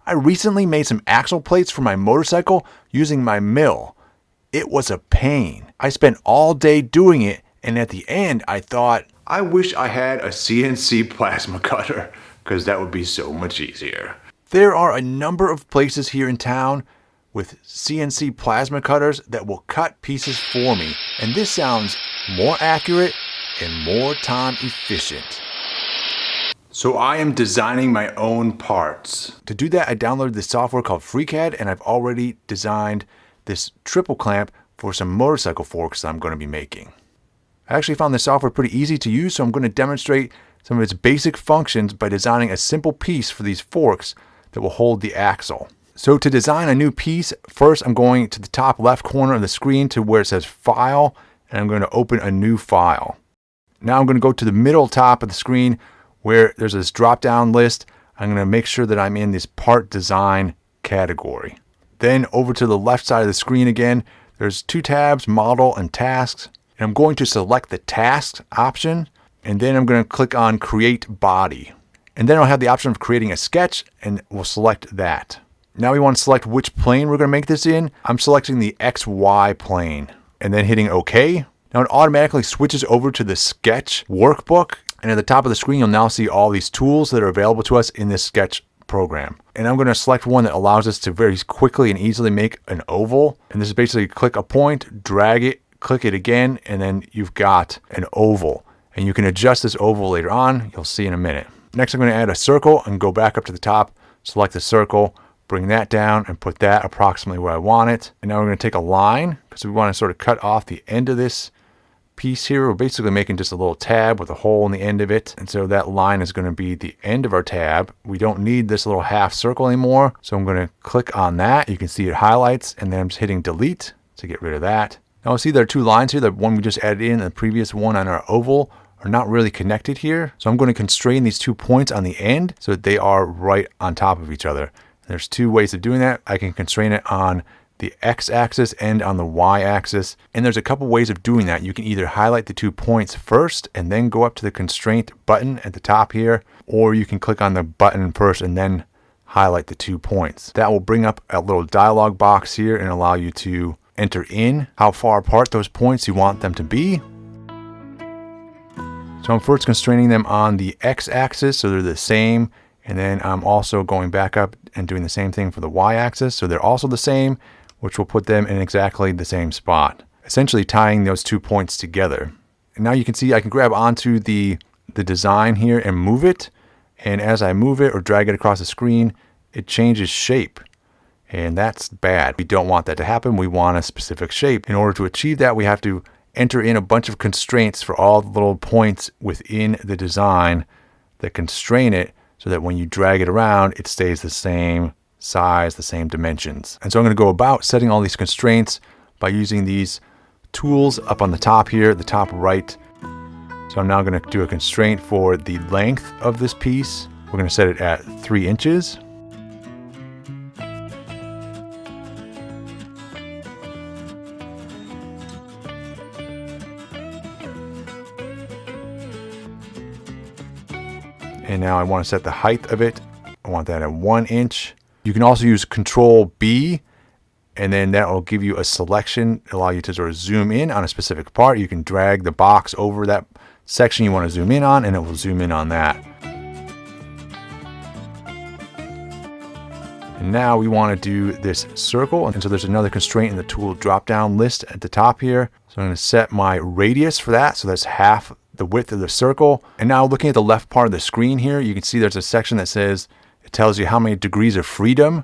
I recently made some axle plates for my motorcycle using my mill. It was a pain. I spent all day doing it, and at the end I thought, I wish I had a CNC plasma cutter, because that would be so much easier. There are a number of places here in town with CNC plasma cutters that will cut pieces for me, and this sounds more accurate and more time efficient. So I am designing my own parts. To do that, I downloaded this software called FreeCAD, and I've already designed this triple clamp for some motorcycle forks that I'm going to be making. I actually found this software pretty easy to use, so I'm going to demonstrate some of its basic functions by designing a simple piece for these forks that will hold the axle. So to design a new piece, first I'm going to the top left corner of the screen to where it says File, and I'm going to open a new file. Now I'm going to go to the middle top of the screen where there's this drop-down list. I'm going to make sure that I'm in this part design category. Then over to the left side of the screen again, there's two tabs, model and tasks. And I'm going to select the tasks option, and then I'm going to click on create body. And then I'll have the option of creating a sketch, and we'll select that. Now we want to select which plane we're going to make this in. I'm selecting the XY plane and then hitting OK. Now it automatically switches over to the sketch workbook. And at the top of the screen, you'll now see all these tools that are available to us in this sketch program. And I'm going to select one that allows us to very quickly and easily make an oval. And this is basically click a point, drag it, click it again, and then you've got an oval. And you can adjust this oval later on. You'll see in a minute. Next, I'm going to add a circle and go back up to the top, select the circle, bring that down and put that approximately where I want it. And now we're going to take a line because we want to sort of cut off the end of this piece here. We're basically making just a little tab with a hole in the end of it. And so that line is going to be the end of our tab. We don't need this little half circle anymore. So I'm going to click on that. You can see it highlights, and then I'm just hitting delete to get rid of that. Now see there are two lines here. The one we just added in and the previous one on our oval are not really connected here. So I'm going to constrain these 2 points on the end so that they are right on top of each other. There's two ways of doing that. I can constrain it on the x-axis and on the y-axis. And there's a couple ways of doing that. You can either highlight the 2 points first and then go up to the constraint button at the top here, or you can click on the button first and then highlight the 2 points. That will bring up a little dialog box here and allow you to enter in how far apart those points you want them to be. So I'm first constraining them on the x-axis so they're the same, and then I'm also going back up and doing the same thing for the y-axis so they're also the same, which will put them in exactly the same spot, essentially tying those 2 points together. And now you can see I can grab onto the design here and move it, and as I move it or drag it across the screen, it changes shape. And that's bad. We don't want that to happen. We want a specific shape. In order to achieve that, we have to enter in a bunch of constraints for all the little points within the design that constrain it so that when you drag it around, it stays the same size, the same dimensions. And so I'm going to go about setting all these constraints by using these tools up on the top here, the top right. So I'm now going to do a constraint for the length of this piece. We're going to set it at 3 inches. And now I want to set the height of it. I want that at 1 inch. You can also use Control B, and then that will give you a selection, allow you to sort of zoom in on a specific part. You can drag the box over that section you want to zoom in on, and it will zoom in on that. And now we want to do this circle, and so there's another constraint in the tool drop-down list at the top here. So I'm going to set my radius for that, so that's half the width of the circle. And now looking at the left part of the screen here, you can see there's a section that says, it tells you how many degrees of freedom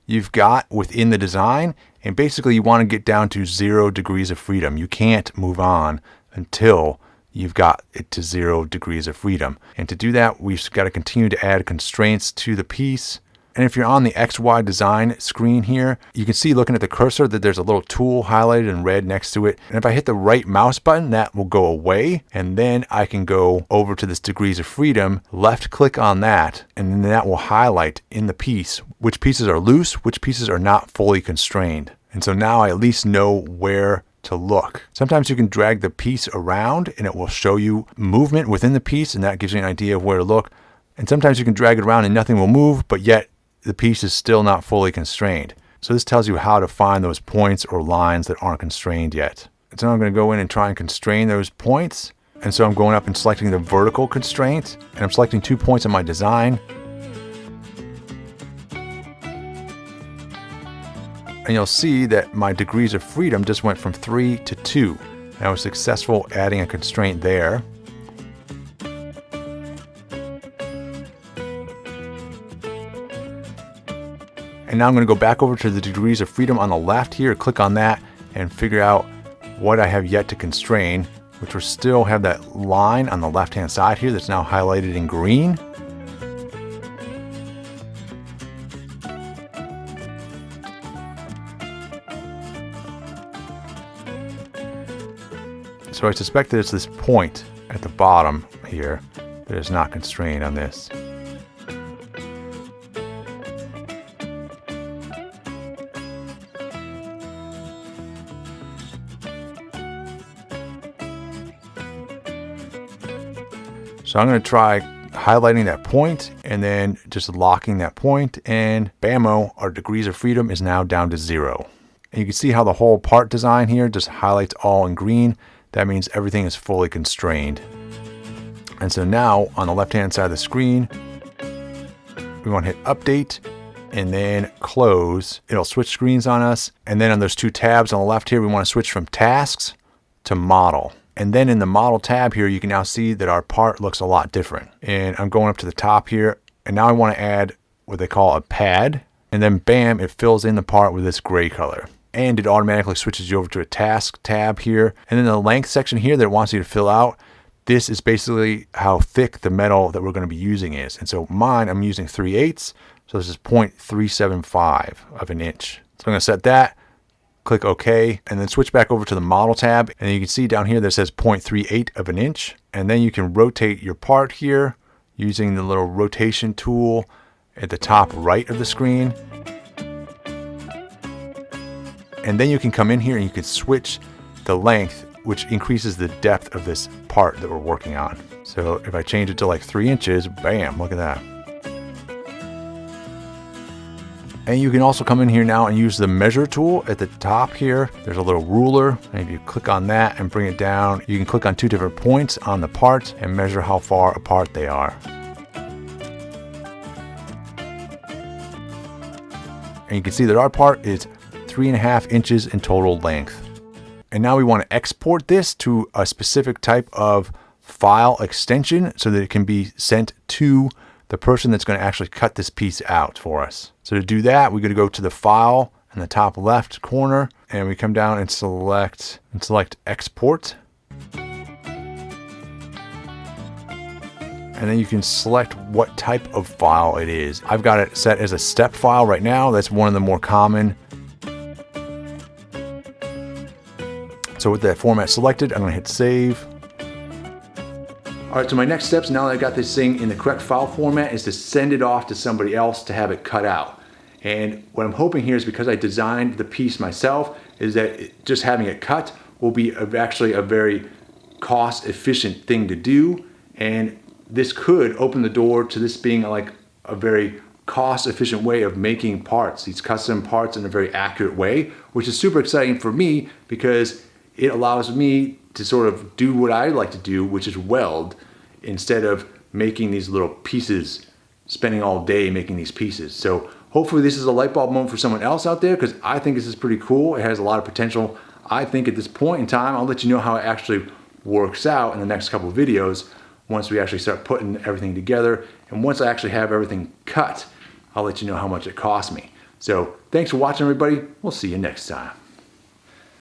you've got within the design. And basically you want to get down to 0 degrees of freedom. You can't move on until you've got it to 0 degrees of freedom. And to do that, we've got to continue to add constraints to the piece. And if you're on the XY design screen here, you can see looking at the cursor that there's a little tool highlighted in red next to it. And if I hit the right mouse button, that will go away. And then I can go over to this degrees of freedom, left click on that, and then that will highlight in the piece which pieces are loose, which pieces are not fully constrained. And so now I at least know where to look. Sometimes you can drag the piece around and it will show you movement within the piece, and that gives you an idea of where to look. And sometimes you can drag it around and nothing will move, but yet the piece is still not fully constrained. So this tells you how to find those points or lines that aren't constrained yet. So now I'm going to go in and try and constrain those points. And so I'm going up and selecting the vertical constraint, and I'm selecting 2 points on my design. And you'll see that my degrees of freedom just went from 3 to 2. And I was successful adding a constraint there. And now I'm going to go back over to the degrees of freedom on the left here, click on that, and figure out what I have yet to constrain, which will still have that line on the left-hand side here that's now highlighted in green. So I suspect that it's this point at the bottom here that is not constrained on this. So I'm going to try highlighting that point and then just locking that point, and bammo, our degrees of freedom is now down to 0. And you can see how the whole part design here just highlights all in green. That means everything is fully constrained. And so now on the left hand side of the screen, we want to hit update and then close. It'll switch screens on us. And then on those 2 tabs on the left here, we want to switch from tasks to model. And then in the model tab here, you can now see that our part looks a lot different. And I'm going up to the top here, and now I want to add what they call a pad. And then bam, it fills in the part with this gray color. And it automatically switches you over to a task tab here. And then the length section here that it wants you to fill out, this is basically how thick the metal that we're going to be using is. And so mine, I'm using 3/8. So this is 0.375 of an inch. So I'm going to set that. Click OK, and then switch back over to the model tab, and you can see down here that says 0.38 of an inch. And then you can rotate your part here using the little rotation tool at the top right of the screen. And then you can come in here and you can switch the length, which increases the depth of this part that we're working on. So if I change it to like 3 inches, bam, look at that. And you can also come in here now and use the measure tool at the top here. There's a little ruler, and if you click on that and bring it down, you can click on 2 different points on the part and measure how far apart they are. And you can see that our part is 3.5 inches in total length. And now we want to export this to a specific type of file extension so that it can be sent to the person that's going to actually cut this piece out for us. So to do that, we're going to go to the file in the top left corner, and we come down and select export. And then you can select what type of file it is. I've got it set as a step file right now. That's one of the more common. So with that format selected, I'm going to hit save. All right, so my next steps, now that I got this thing in the correct file format, is to send it off to somebody else to have it cut out. And what I'm hoping here is, because I designed the piece myself, is that just having it cut will be actually a very cost efficient thing to do. And this could open the door to this being like a very cost efficient way of making parts, these custom parts in a very accurate way, which is super exciting for me because it allows me to sort of do what I like to do, which is weld, instead of making these little pieces, spending all day making these pieces. So hopefully this is a light bulb moment for someone else out there, because I think this is pretty cool. It has a lot of potential. I think at this point in time, I'll let you know how it actually works out in the next couple of videos once we actually start putting everything together. And once I actually have everything cut, I'll let you know how much it cost me. So thanks for watching, everybody. We'll see you next time.